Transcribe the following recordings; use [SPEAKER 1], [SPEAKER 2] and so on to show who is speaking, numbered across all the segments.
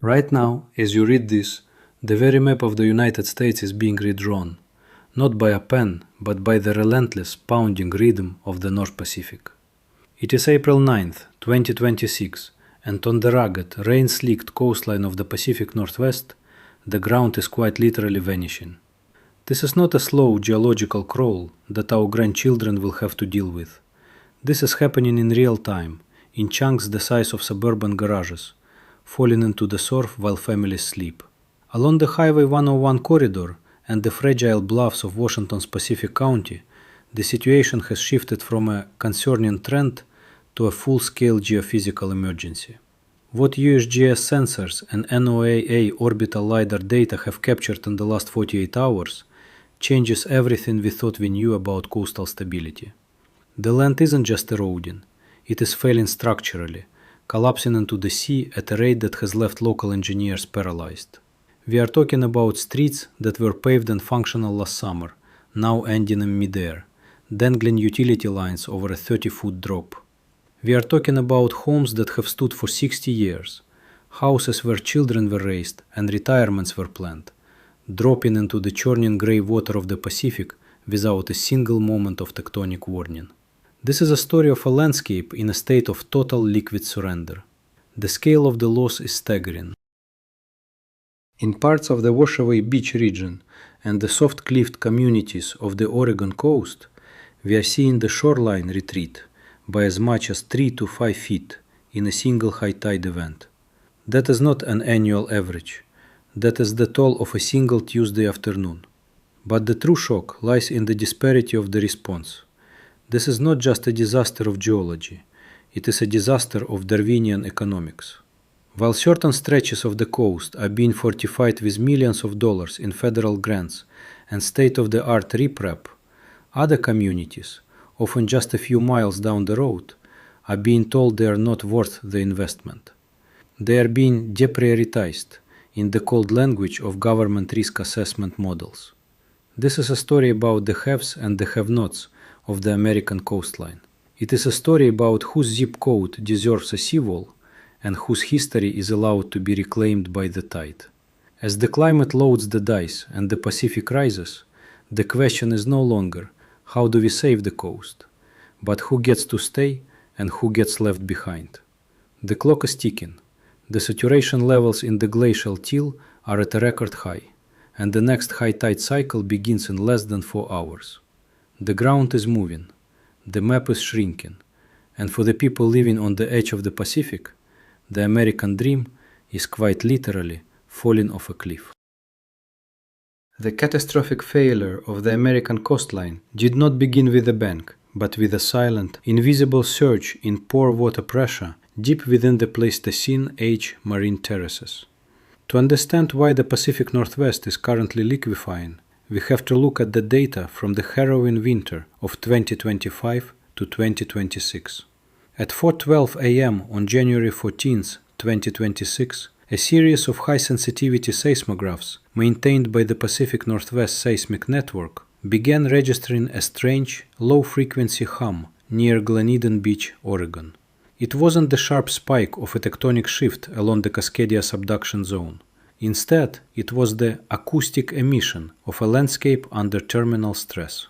[SPEAKER 1] Right now, as you read this, the very map of the United States is being redrawn, not by a pen, but by the relentless pounding rhythm of the North Pacific. It is April 9th, 2026, and on the rugged, rain-slicked coastline of the Pacific Northwest, the ground is quite literally vanishing. This is not a slow geological crawl that our grandchildren will have to deal with. This is happening in real time, in chunks the size of suburban garages, falling into the surf while families sleep. Along the Highway 101 corridor and the fragile bluffs of Washington's Pacific County, the situation has shifted from a concerning trend to a full-scale geophysical emergency. What USGS sensors and NOAA orbital LiDAR data have captured in the last 48 hours changes everything we thought we knew about coastal stability. The land isn't just eroding, it is failing structurally, collapsing into the sea at a rate that has left local engineers paralyzed. We are talking about streets that were paved and functional last summer, now ending in midair, dangling utility lines over a 30-foot drop. We are talking about homes that have stood for 60 years, houses where children were raised and retirements were planned, dropping into the churning gray water of the Pacific without a single moment of tectonic warning. This is a story of a landscape in a state of total liquid surrender. The scale of the loss is staggering. In parts of the Washaway Beach region and the soft-cliffed communities of the Oregon coast, we are seeing the shoreline retreat by as much as 3 to 5 feet in a single high tide event. That is not an annual average. That is the toll of a single Tuesday afternoon. But the true shock lies in the disparity of the response. This is not just a disaster of geology, it is a disaster of Darwinian economics. While certain stretches of the coast are being fortified with millions of dollars in federal grants and state-of-the-art riprap, other communities, often just a few miles down the road, are being told they are not worth the investment. They are being deprioritized in the cold language of government risk assessment models. This is a story about the haves and the have-nots of the American coastline. It is a story about whose zip code deserves a seawall and whose history is allowed to be reclaimed by the tide. As the climate loads the dice and the Pacific rises, the question is no longer how do we save the coast, but who gets to stay and who gets left behind. The clock is ticking. The saturation levels in the glacial till are at a record high, and the next high tide cycle begins in less than 4 hours. The ground is moving, the map is shrinking, and for the people living on the edge of the Pacific, the American dream is quite literally falling off a cliff. The catastrophic failure of the American coastline did not begin with a bang, but with a silent, invisible surge in pore water pressure deep within the Pleistocene age marine terraces. To understand why the Pacific Northwest is currently liquefying, we have to look at the data from the harrowing winter of 2025 to 2026. At 4:12 a.m. on January 14, 2026, a series of high-sensitivity seismographs maintained by the Pacific Northwest Seismic Network began registering a strange, low-frequency hum near Glen Eden Beach, Oregon. It wasn't the sharp spike of a tectonic shift along the Cascadia subduction zone. Instead, it was the acoustic emission of a landscape under terminal stress.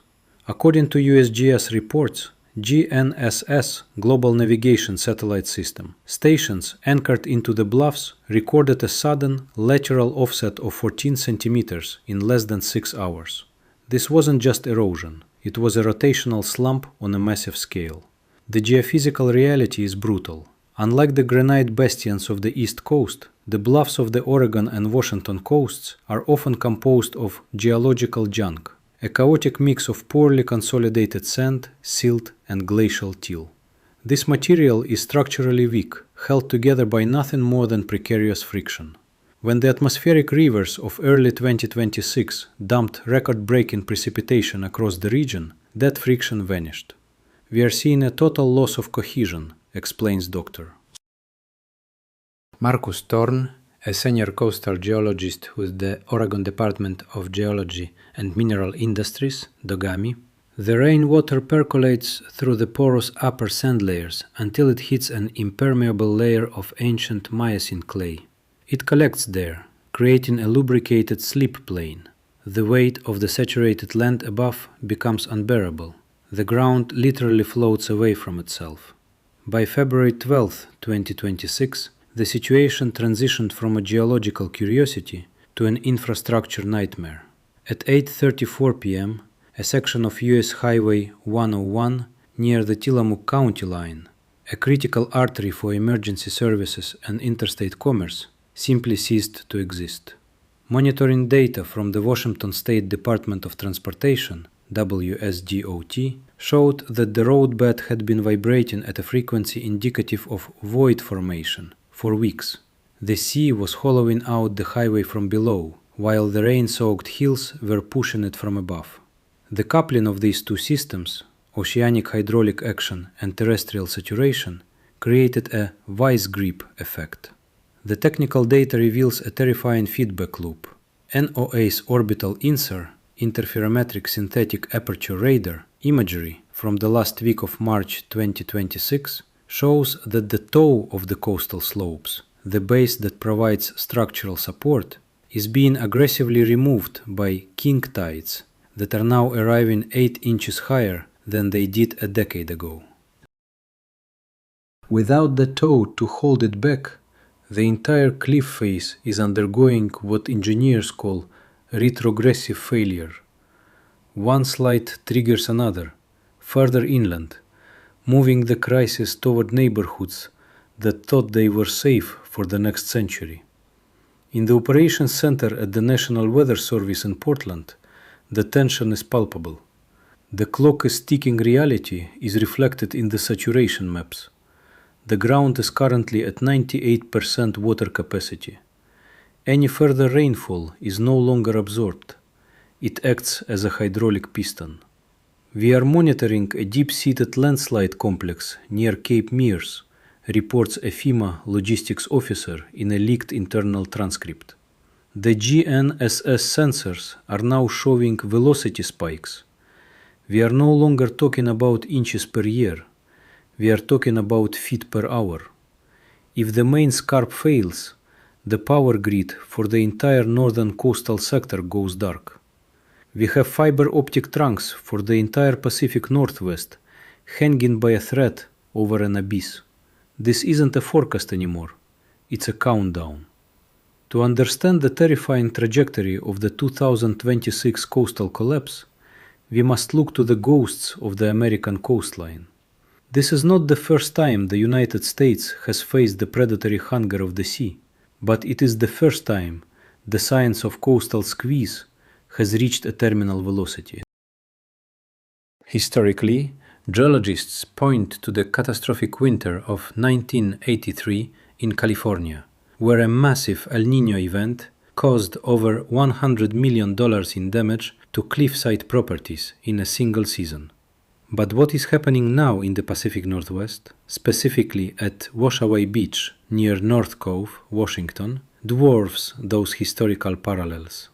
[SPEAKER 1] According to USGS reports, GNSS Global Navigation Satellite System stations anchored into the bluffs recorded a sudden lateral offset of 14 centimeters in less than 6 hours. This wasn't just erosion, it was a rotational slump on a massive scale. The geophysical reality is brutal. Unlike the granite bastions of the East Coast, the bluffs of the Oregon and Washington coasts are often composed of geological junk, a chaotic mix of poorly consolidated sand, silt, and glacial till. This material is structurally weak, held together by nothing more than precarious friction. When the atmospheric rivers of early 2026 dumped record-breaking precipitation across the region, that friction vanished. We are seeing a total loss of cohesion, explains Dr. Marcus Thorn, a senior coastal geologist with the Oregon Department of Geology and Mineral Industries, DOGAMI. The rainwater percolates through the porous upper sand layers until it hits an impermeable layer of ancient Miocene clay. It collects there, creating a lubricated slip plain. The weight of the saturated land above becomes unbearable. The ground literally floats away from itself. By February 12, 2026, the situation transitioned from a geological curiosity to an infrastructure nightmare. At 8:34 p.m., a section of US Highway 101 near the Tillamook County line, a critical artery for emergency services and interstate commerce, simply ceased to exist. Monitoring data from the Washington State Department of Transportation, WSDOT, showed that the roadbed had been vibrating at a frequency indicative of void formation for weeks. The sea was hollowing out the highway from below, while the rain-soaked hills were pushing it from above. The coupling of these two systems, oceanic hydraulic action and terrestrial saturation, created a vice grip effect. The technical data reveals a terrifying feedback loop. NOAA's orbital INSAR, interferometric synthetic aperture radar, imagery from the last week of March 2026 shows that the toe of the coastal slopes, the base that provides structural support, is being aggressively removed by king tides that are now arriving 8 inches higher than they did a decade ago. Without the toe to hold it back, the entire cliff face is undergoing what engineers call retrogressive failure. One slide triggers another, further inland, moving the crisis toward neighborhoods that thought they were safe for the next century. In the operations center at the National Weather Service in Portland, the tension is palpable. The clock is ticking reality is reflected in the saturation maps. The ground is currently at 98% water capacity. Any further rainfall is no longer absorbed. It acts as a hydraulic piston. We are monitoring a deep-seated landslide complex near Cape Meares, reports a FEMA logistics officer in a leaked internal transcript. The GNSS sensors are now showing velocity spikes. We are no longer talking about inches per year. We are talking about feet per hour. If the main scarp fails, the power grid for the entire northern coastal sector goes dark. We have fiber optic trunks for the entire Pacific Northwest hanging by a thread over an abyss. This isn't a forecast anymore. It's a countdown. To understand the terrifying trajectory of the 2026 coastal collapse, we must look to the ghosts of the American coastline. This is not the first time the United States has faced the predatory hunger of the sea, but it is the first time the science of coastal squeeze has reached a terminal velocity. Historically, geologists point to the catastrophic winter of 1983 in California, where a massive El Niño event caused over $100 million in damage to cliffside properties in a single season. But what is happening now in the Pacific Northwest, specifically at Washaway Beach near North Cove, Washington, dwarfs those historical parallels.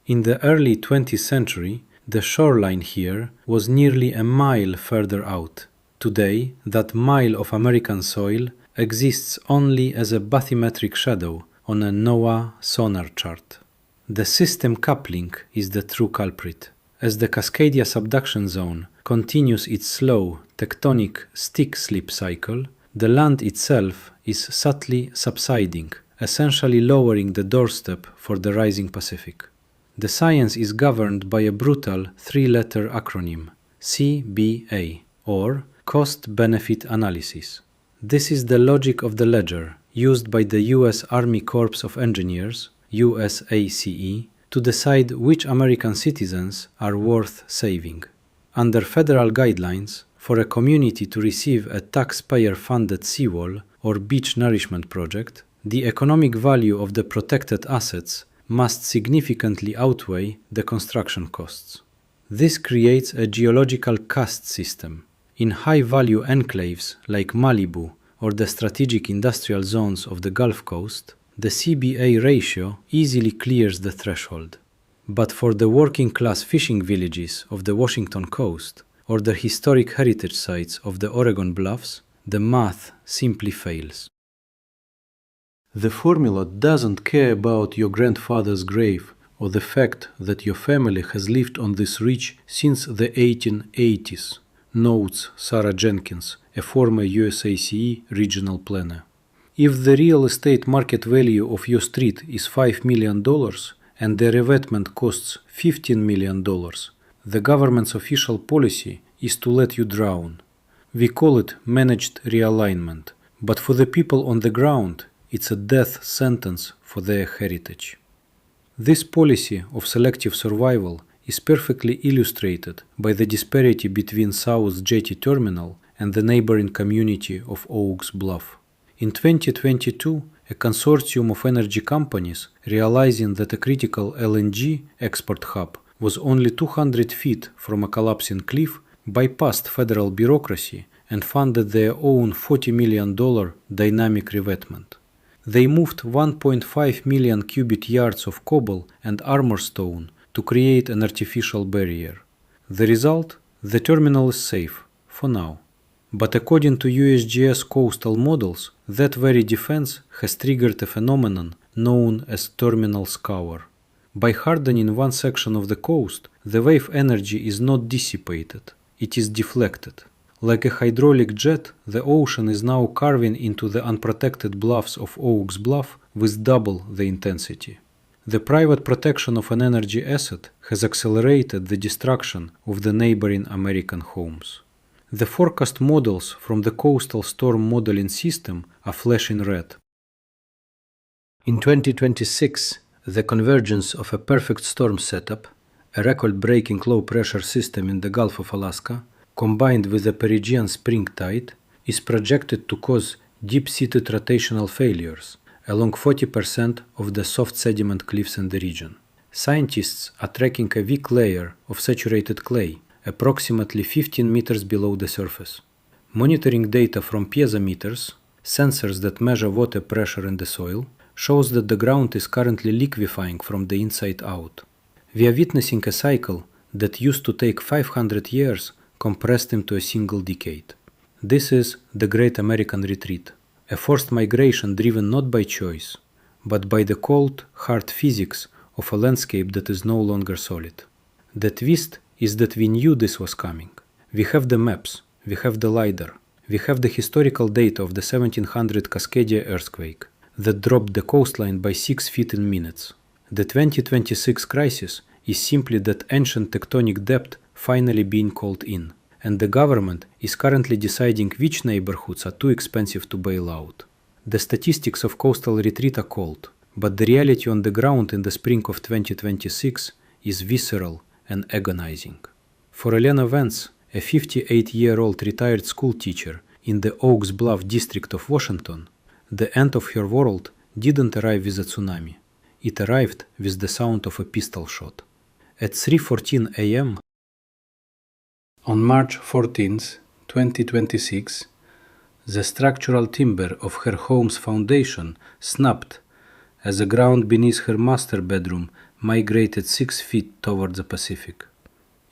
[SPEAKER 1] In the early 20th century, the shoreline here was nearly a mile further out. Today, that mile of American soil exists only as a bathymetric shadow on a NOAA sonar chart. The system coupling is the true culprit. As the Cascadia subduction zone continues its slow, tectonic stick-slip cycle, the land itself is subtly subsiding, essentially lowering the doorstep for the rising Pacific. The science is governed by a brutal three-letter acronym, CBA, or Cost-Benefit Analysis. This is the logic of the ledger used by the U.S. Army Corps of Engineers, USACE, to decide which American citizens are worth saving. Under federal guidelines, for a community to receive a taxpayer-funded seawall or beach nourishment project, the economic value of the protected assets must significantly outweigh the construction costs. This creates a geological caste system. In high-value enclaves like Malibu or the strategic industrial zones of the Gulf Coast, the CBA ratio easily clears the threshold. But for the working-class fishing villages of the Washington coast or the historic heritage sites of the Oregon Bluffs, the math simply fails. The formula doesn't care about your grandfather's grave or the fact that your family has lived on this ridge since the 1880s, notes Sarah Jenkins, a former USACE regional planner. If the real estate market value of your street is $5 million and the revetment costs $15 million, the government's official policy is to let you drown. We call it managed realignment, but for the people on the ground, it's a death sentence for their heritage. This policy of selective survival is perfectly illustrated by the disparity between South Jetty Terminal and the neighboring community of Oaks Bluff. In 2022, a consortium of energy companies, realizing that a critical LNG export hub was only 200 feet from a collapsing cliff, bypassed federal bureaucracy and funded their own $40 million dynamic revetment. They moved 1.5 million cubic yards of cobble and armor stone to create an artificial barrier. The result? The terminal is safe, for now. But according to USGS coastal models, that very defense has triggered a phenomenon known as terminal scour. By hardening one section of the coast, the wave energy is not dissipated, it is deflected. Like a hydraulic jet, the ocean is now carving into the unprotected bluffs of Oaks Bluff with double the intensity. The private protection of an energy asset has accelerated the destruction of the neighboring American homes. The forecast models from the coastal storm modeling system are flashing red. In 2026, the convergence of a perfect storm setup, a record-breaking low-pressure system in the Gulf of Alaska, combined with a Perigean spring tide, is projected to cause deep-seated rotational failures along 40% of the soft sediment cliffs in the region. Scientists are tracking a weak layer of saturated clay, approximately 15 meters below the surface. Monitoring data from piezometers, sensors that measure water pressure in the soil, shows that the ground is currently liquefying from the inside out. We are witnessing a cycle that used to take 500 years compressed into a single decade. This is the Great American Retreat, a forced migration driven not by choice, but by the cold, hard physics of a landscape that is no longer solid. The twist is that we knew this was coming. We have the maps, we have the LiDAR, we have the historical data of the 1700 Cascadia earthquake that dropped the coastline by 6 feet in minutes. The 2026 crisis is simply that ancient tectonic depth finally being called in, and the government is currently deciding which neighborhoods are too expensive to bail out. The statistics of coastal retreat are cold, but the reality on the ground in the spring of 2026 is visceral and agonizing. For Elena Vance, a 58-year-old retired school teacher in the Oaks Bluff district of Washington, the end of her world didn't arrive with a tsunami. It arrived with the sound of a pistol shot. At 3:14 a.m. on March 14, 2026, the structural timber of her home's foundation snapped as the ground beneath her master bedroom migrated 6 feet toward the Pacific.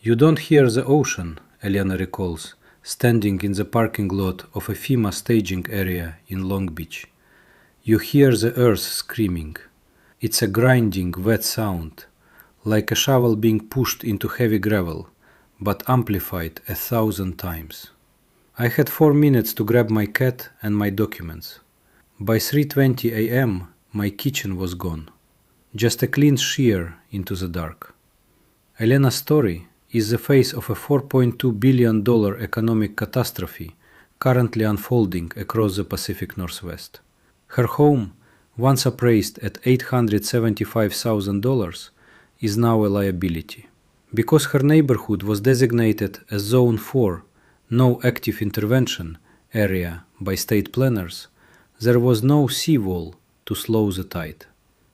[SPEAKER 1] You don't hear the ocean, Elena recalls, standing in the parking lot of a FEMA staging area in Long Beach. You hear the earth screaming. It's a grinding, wet sound, like a shovel being pushed into heavy gravel, but amplified 1,000 times. I had 4 minutes to grab my cat and my documents. By 3:20 a.m., my kitchen was gone. Just a clean sheer into the dark. Elena's story is the face of a $4.2 billion economic catastrophe currently unfolding across the Pacific Northwest. Her home, once appraised at $875,000, is now a liability. Because her neighborhood was designated as Zone 4, no active intervention area by state planners, there was no seawall to slow the tide.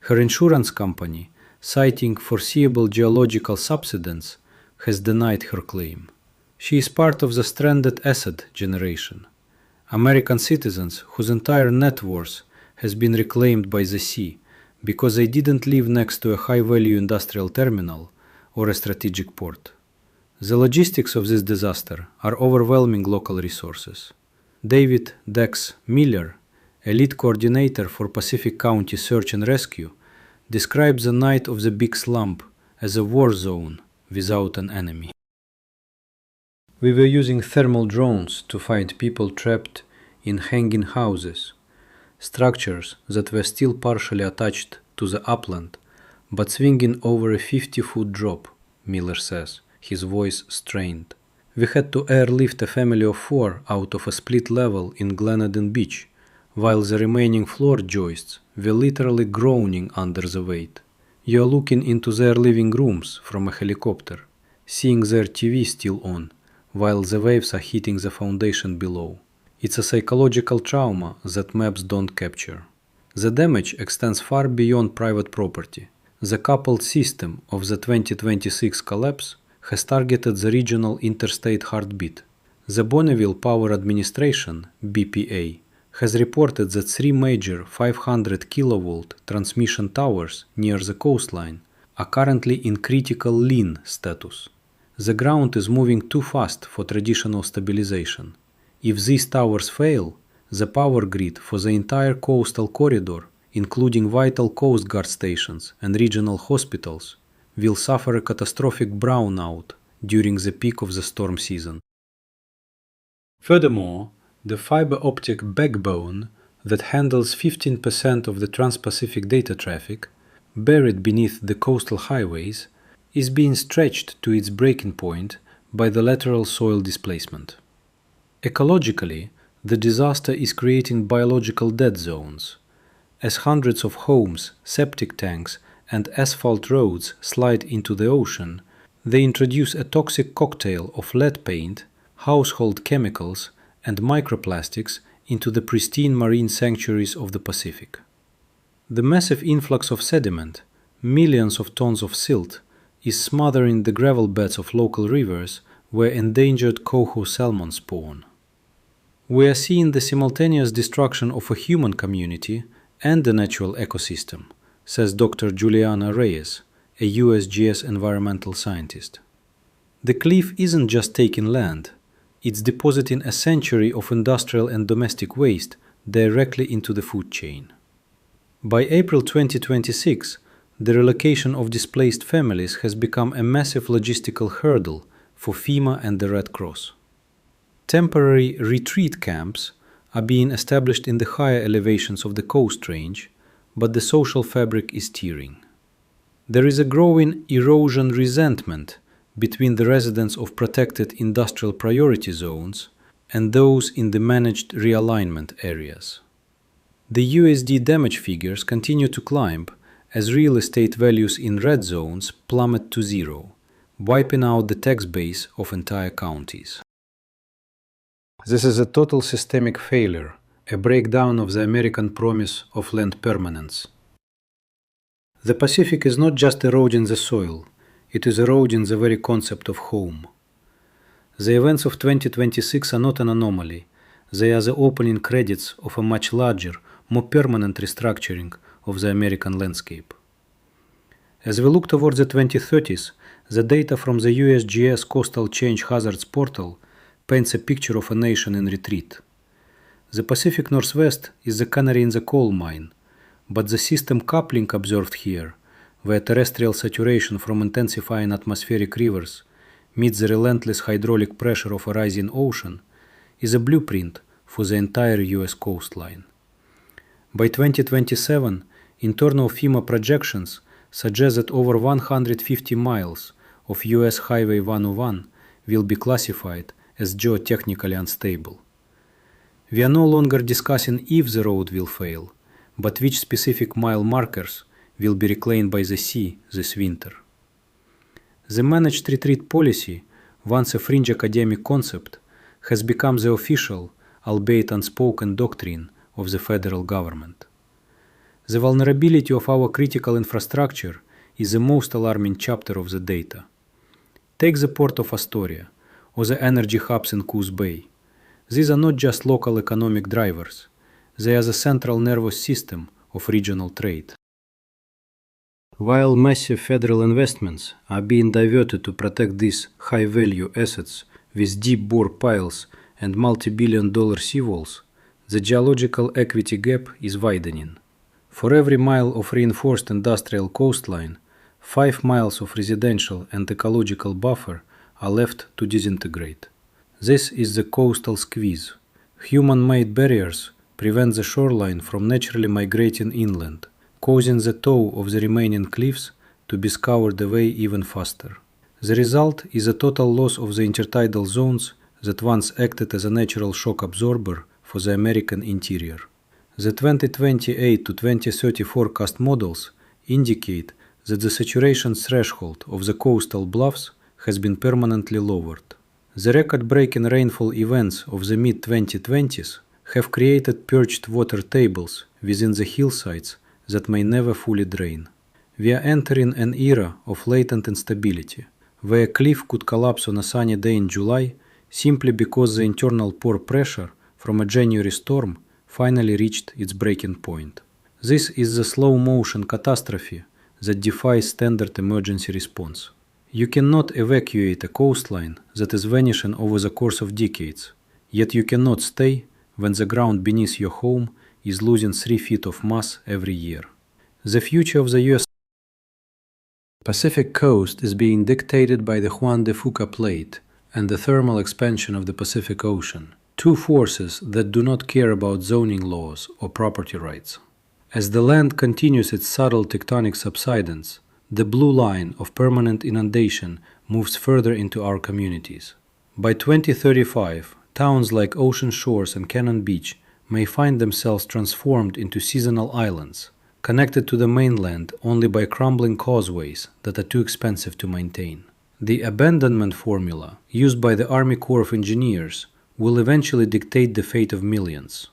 [SPEAKER 1] Her insurance company, citing foreseeable geological subsidence, has denied her claim. She is part of the stranded asset generation. American citizens whose entire net worth has been reclaimed by the sea because they didn't live next to a high-value industrial terminal or a strategic port. The logistics of this disaster are overwhelming local resources. David Dex Miller, a lead coordinator for Pacific County Search and Rescue, describes the night of the Big Slump as a war zone without an enemy. We were using thermal drones to find people trapped in hanging houses, structures that were still partially attached to the upland, but swinging over a 50-foot drop, Miller says, his voice strained. We had to airlift a family of 4 out of a split level in Glenadin Beach, while the remaining floor joists were literally groaning under the weight. You are looking into their living rooms from a helicopter, seeing their TV still on, while the waves are hitting the foundation below. It's a psychological trauma that maps don't capture. The damage extends far beyond private property. The coupled system of the 2026 collapse has targeted the regional interstate heartbeat. The Bonneville Power Administration, BPA, has reported that 3 major 500 kilovolt transmission towers near the coastline are currently in critical lean status. The ground is moving too fast for traditional stabilization. If these towers fail, the power grid for the entire coastal corridor, including vital Coast Guard stations and regional hospitals, will suffer a catastrophic brownout during the peak of the storm season. Furthermore, the fiber optic backbone that handles 15% of the Trans-Pacific data traffic, buried beneath the coastal highways, is being stretched to its breaking point by the lateral soil displacement. Ecologically, the disaster is creating biological dead zones. As hundreds of homes, septic tanks, and asphalt roads slide into the ocean, they introduce a toxic cocktail of lead paint, household chemicals, and microplastics into the pristine marine sanctuaries of the Pacific. The massive influx of sediment, millions of tons of silt, is smothering the gravel beds of local rivers where endangered coho salmon spawn. We are seeing the simultaneous destruction of a human community and the natural ecosystem, says Dr. Juliana Reyes, a USGS environmental scientist. The cliff isn't just taking land, it's depositing a century of industrial and domestic waste directly into the food chain. By April 2026, the relocation of displaced families has become a massive logistical hurdle for FEMA and the Red Cross. Temporary retreat camps are being established in the higher elevations of the Coast Range, but the social fabric is tearing. There is a growing erosion resentment between the residents of protected industrial priority zones and those in the managed realignment areas. The USD damage figures continue to climb as real estate values in red zones plummet to zero, wiping out the tax base of entire counties. This is a total systemic failure, a breakdown of the American promise of land permanence. The Pacific is not just eroding the soil, it is eroding the very concept of home. The events of 2026 are not an anomaly, they are the opening credits of a much larger, more permanent restructuring of the American landscape. As we look towards the 2030s, the data from the USGS Coastal Change Hazards portal paints a picture of a nation in retreat. The Pacific Northwest is the canary in the coal mine, but the system coupling observed here, where terrestrial saturation from intensifying atmospheric rivers meets the relentless hydraulic pressure of a rising ocean, is a blueprint for the entire US coastline. By 2027, internal FEMA projections suggest that over 150 miles of US Highway 101 will be classified as geotechnically unstable. We are no longer discussing if the road will fail, but which specific mile markers will be reclaimed by the sea this winter. The managed retreat policy, once a fringe academic concept, has become the official, albeit unspoken doctrine of the federal government. The vulnerability of our critical infrastructure is the most alarming chapter of the data. Take the port of Astoria, or the energy hubs in Coos Bay. These are not just local economic drivers, they are the central nervous system of regional trade. While massive federal investments are being diverted to protect these high-value assets with deep bore piles and multi-billion-dollar seawalls, The geological equity gap is widening. For every mile of reinforced industrial coastline, 5 miles of residential and ecological buffer are left to disintegrate. This is the coastal squeeze. Human-made barriers prevent the shoreline from naturally migrating inland, causing the toe of the remaining cliffs to be scoured away even faster. The result is a total loss of the intertidal zones that once acted as a natural shock absorber for the American interior. The 2028 to 2030 forecast models indicate that the saturation threshold of the coastal bluffs has been permanently lowered. The record-breaking rainfall events of the mid-2020s have created perched water tables within the hillsides that may never fully drain. We are entering an era of latent instability, where a cliff could collapse on a sunny day in July simply because the internal pore pressure from a January storm finally reached its breaking point. This is the slow-motion catastrophe that defies standard emergency response. You cannot evacuate a coastline that is vanishing over the course of decades, yet you cannot stay when the ground beneath your home is losing 3 feet of mass every year. The future of the U.S. Pacific coast is being dictated by the Juan de Fuca Plate and the thermal expansion of the Pacific Ocean, two forces that do not care about zoning laws or property rights. As the land continues its subtle tectonic subsidence, the blue line of permanent inundation moves further into our communities. By 2035, towns like Ocean Shores and Cannon Beach may find themselves transformed into seasonal islands, connected to the mainland only by crumbling causeways that are too expensive to maintain. The abandonment formula used by the Army Corps of Engineers will eventually dictate the fate of millions.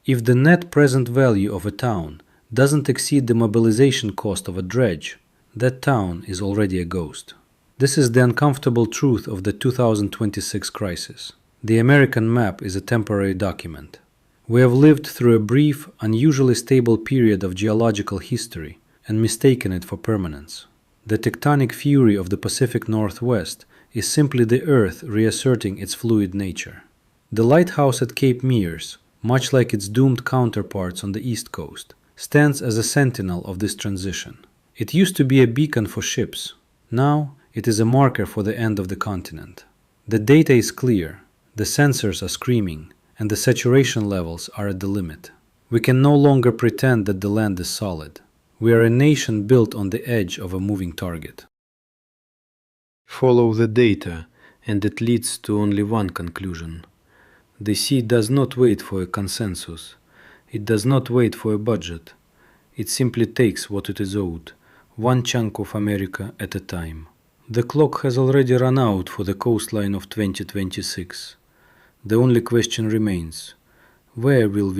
[SPEAKER 1] If the net present value of a town doesn't exceed the mobilization cost of a dredge, that town is already a ghost. This is the uncomfortable truth of the 2026 crisis. The American map is a temporary document. We have lived through a brief, unusually stable period of geological history and mistaken it for permanence. The tectonic fury of the Pacific Northwest is simply the Earth reasserting its fluid nature. The lighthouse at Cape Meares, much like its doomed counterparts on the East Coast, stands as a sentinel of this transition. It used to be a beacon for ships. Now it is a marker for the end of the continent. The data is clear, the sensors are screaming, and the saturation levels are at the limit. We can no longer pretend that the land is solid. We are a nation built on the edge of a moving target. Follow the data, and it leads to only one conclusion. The sea does not wait for a consensus. It does not wait for a budget. It simply takes what it is owed, one chunk of America at a time. The clock has already run out for the coastline of 2026. The only question remains: where will we